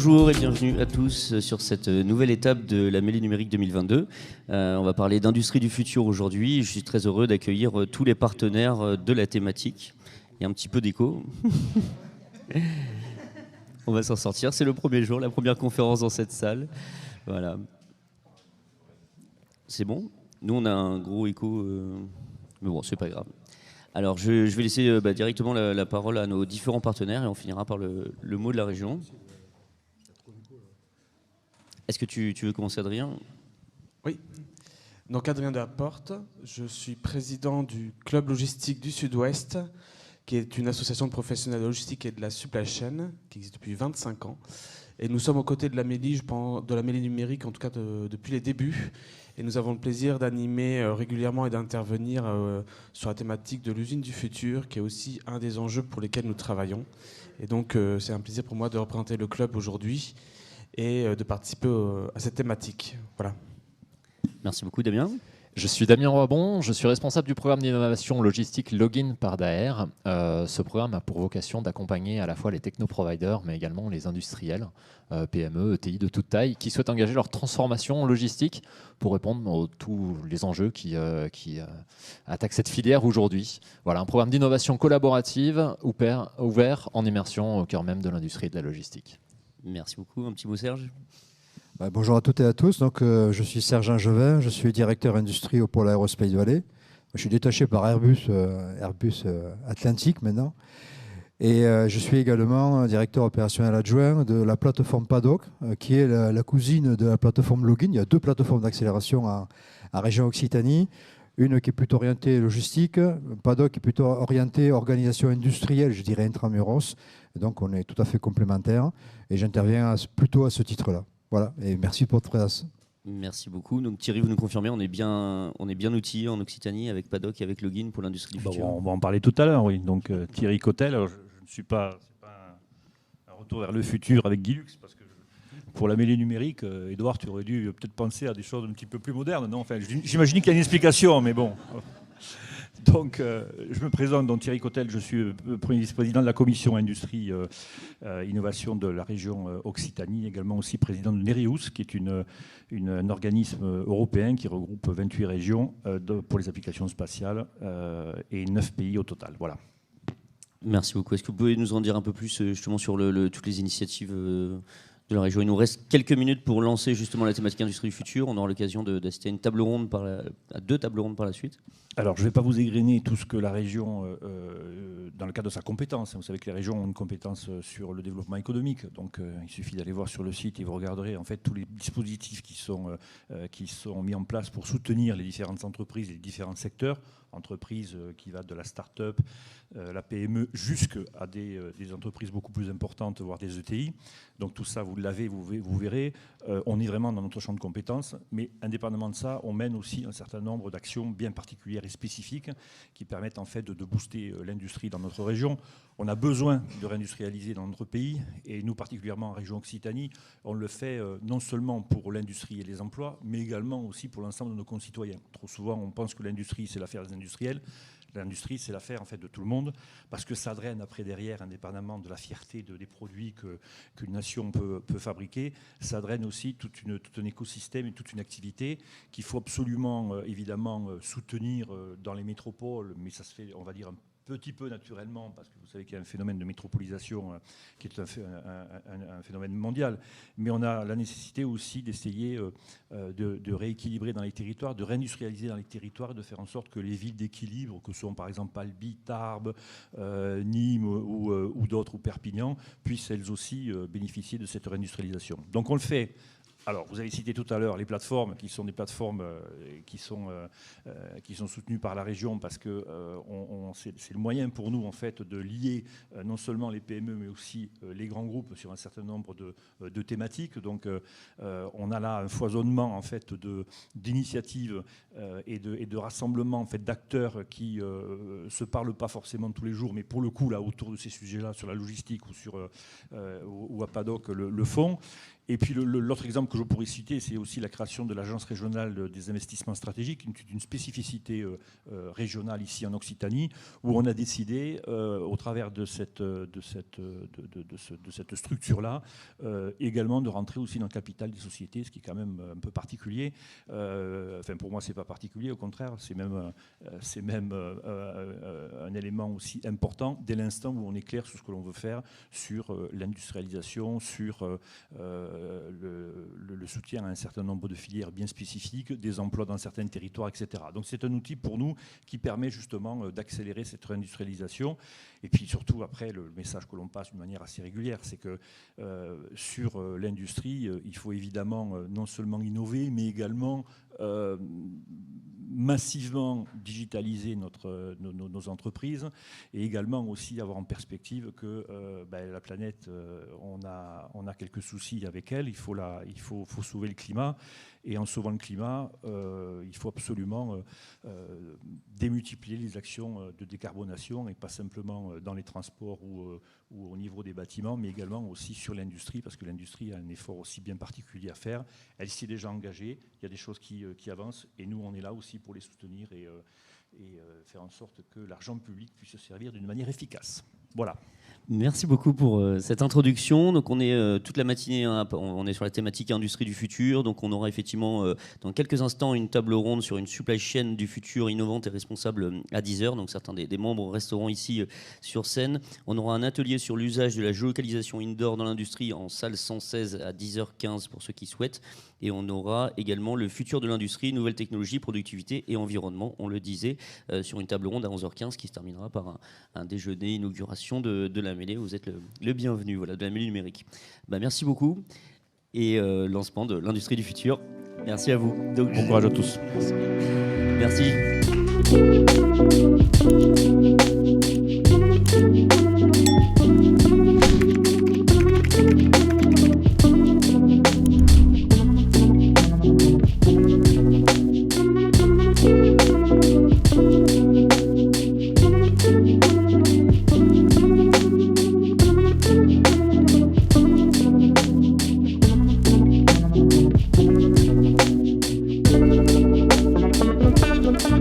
Bonjour et bienvenue à tous sur cette nouvelle étape de la Mêlée numérique 2022. On va parler d'industrie du futur aujourd'hui. Je suis très heureux d'accueillir tous les partenaires de la thématique. Il y a un petit peu d'écho. On va s'en sortir. C'est le premier jour, la première conférence dans cette salle. Voilà. C'est bon ? Nous, on a un gros écho, mais bon, c'est pas grave. Alors, je vais laisser directement la parole à nos différents partenaires et on finira par le mot de la région. Est-ce que tu veux commencer, Adrien ? Oui. Donc, Adrien Delaporte, je suis président du Club Logistique du Sud-Ouest, qui est une association de professionnels de logistique et de la supply chain, qui existe depuis 25 ans. Et nous sommes aux côtés de la Mêlée, je pense, de la Mêlée numérique, en tout cas depuis les débuts. Et nous avons le plaisir d'animer régulièrement et d'intervenir sur la thématique de l'usine du futur, qui est aussi un des enjeux pour lesquels nous travaillons. Et donc, c'est un plaisir pour moi de représenter le club aujourd'hui et de participer à cette thématique. Voilà. Merci beaucoup, Damien. Je suis Damien Roibon, je suis responsable du programme d'innovation logistique Login par Daher. Ce programme a pour vocation d'accompagner à la fois les techno-providers, mais également les industriels, PME, ETI de toute taille, qui souhaitent engager leur transformation logistique pour répondre à tous les enjeux qui attaquent cette filière aujourd'hui. Voilà, un programme d'innovation collaborative ouvert en immersion au cœur même de l'industrie et de la logistique. Merci beaucoup. Un petit mot, Serge ? Bonjour à toutes et à tous. Donc, je suis Serge Angevin, je suis directeur industrie au pôle Aérospace Vallée. Je suis détaché par Airbus Atlantique maintenant. Et je suis également directeur opérationnel adjoint de la plateforme PADOC, qui est la cousine de la plateforme Login. Il y a deux plateformes d'accélération en région Occitanie. Une qui est plutôt orientée logistique, PADOC qui est plutôt orientée organisation industrielle, je dirais intramuros. Donc, on est tout à fait complémentaires. Et j'interviens plutôt à ce titre-là. Voilà, et merci pour votre présence. Merci beaucoup. Donc Thierry, vous nous confirmez, on est bien outillé en Occitanie avec PADOC et avec Login pour l'industrie du futur. On va en parler tout à l'heure, oui. Donc Thierry Cotel, alors, je ne suis pas, c'est pas un retour vers le futur avec Guilux, parce que pour la mêlée numérique, Edouard, tu aurais dû peut-être penser à des choses un petit peu plus modernes, non ? Enfin, j'imagine qu'il y a une explication, mais bon. Donc, je me présente, donc Thierry Cotel, je suis premier vice-président de la commission industrie innovation de la région Occitanie, également aussi président de Nereus, qui est un organisme européen qui regroupe 28 régions pour les applications spatiales et 9 pays au total. Voilà. Merci beaucoup. Est-ce que vous pouvez nous en dire un peu plus justement sur toutes les initiatives de la région ? Il nous reste quelques minutes pour lancer justement la thématique industrie du futur. On aura l'occasion d'assister à une table ronde à deux tables rondes par la suite. Alors, je ne vais pas vous égrener tout ce que la région, dans le cadre de sa compétence, vous savez que les régions ont une compétence sur le développement économique, donc il suffit d'aller voir sur le site et vous regarderez en fait tous les dispositifs qui sont mis en place pour soutenir les différentes entreprises et les différents secteurs, entreprises qui va de la start-up, la PME, jusqu'à des entreprises beaucoup plus importantes, voire des ETI. Donc tout ça, vous l'avez, vous verrez. On est vraiment dans notre champ de compétences, mais indépendamment de ça, on mène aussi un certain nombre d'actions bien particulières et spécifiques qui permettent en fait de booster l'industrie dans notre région. On a besoin de réindustrialiser dans notre pays, et nous particulièrement en région Occitanie, on le fait non seulement pour l'industrie et les emplois, mais également aussi pour l'ensemble de nos concitoyens. Trop souvent, on pense que l'industrie, c'est l'affaire des industriels. L'industrie, c'est l'affaire en fait de tout le monde, parce que ça draine après derrière, indépendamment de la fierté des produits qu'une nation peut fabriquer, ça draine aussi tout un écosystème et toute une activité qu'il faut absolument évidemment soutenir dans les métropoles, mais ça se fait, on va dire, un petit peu naturellement, parce que vous savez qu'il y a un phénomène de métropolisation qui est un phénomène mondial, mais on a la nécessité aussi d'essayer de rééquilibrer dans les territoires, de réindustrialiser dans les territoires, de faire en sorte que les villes d'équilibre, que sont par exemple Albi, Tarbes, Nîmes ou d'autres, ou Perpignan, puissent elles aussi bénéficier de cette réindustrialisation. Donc on le fait. Alors, vous avez cité tout à l'heure les plateformes, qui sont des plateformes qui sont soutenues par la région, parce que c'est le moyen pour nous en fait de lier non seulement les PME, mais aussi les grands groupes sur un certain nombre de thématiques. Donc, on a là un foisonnement en fait d'initiatives et de rassemblements en fait d'acteurs qui se parlent pas forcément tous les jours, mais pour le coup là autour de ces sujets-là, sur la logistique ou à PADOC le font. Et puis l'autre exemple que je pourrais citer, c'est aussi la création de l'Agence régionale des investissements stratégiques, une spécificité régionale ici en Occitanie, où on a décidé, au travers de cette structure-là, également de rentrer aussi dans le capital des sociétés, ce qui est quand même un peu particulier. Enfin, pour moi, c'est pas particulier, au contraire, c'est même un élément aussi important dès l'instant où on est clair sur ce que l'on veut faire, sur l'industrialisation, sur le soutien à un certain nombre de filières bien spécifiques, des emplois dans certains territoires, etc. Donc c'est un outil pour nous qui permet justement d'accélérer cette réindustrialisation. Et puis surtout, après, le message que l'on passe d'une manière assez régulière, c'est que sur l'industrie, il faut évidemment non seulement innover, mais également massivement digitaliser nos entreprises, et également aussi avoir en perspective que la planète, on a quelques soucis avec elle, il faut sauver le climat, et en sauvant le climat, il faut absolument démultiplier les actions de décarbonation, et pas simplement dans les transports ou au niveau des bâtiments, mais également aussi sur l'industrie, parce que l'industrie a un effort aussi bien particulier à faire. Elle s'y est déjà engagée, il y a des choses qui avancent, et nous on est là aussi pour les soutenir et faire en sorte que l'argent public puisse se servir d'une manière efficace. Voilà. Merci beaucoup pour cette introduction. Donc on est toute la matinée, on est sur la thématique industrie du futur. Donc on aura effectivement dans quelques instants une table ronde sur une supply chain du futur innovante et responsable à 10h. Donc certains des membres resteront ici sur scène. On aura un atelier sur l'usage de la géolocalisation indoor dans l'industrie en salle 116 à 10h15 pour ceux qui souhaitent. Et on aura également le futur de l'industrie, nouvelles technologies, productivité et environnement, on le disait, sur une table ronde à 11h15 qui se terminera par un déjeuner, inauguration de la mêlée. Vous êtes le bienvenu, voilà, de la mêlée numérique. Merci beaucoup. Et lancement de l'industrie du futur. Merci à vous. Donc, bon courage à tous. Merci.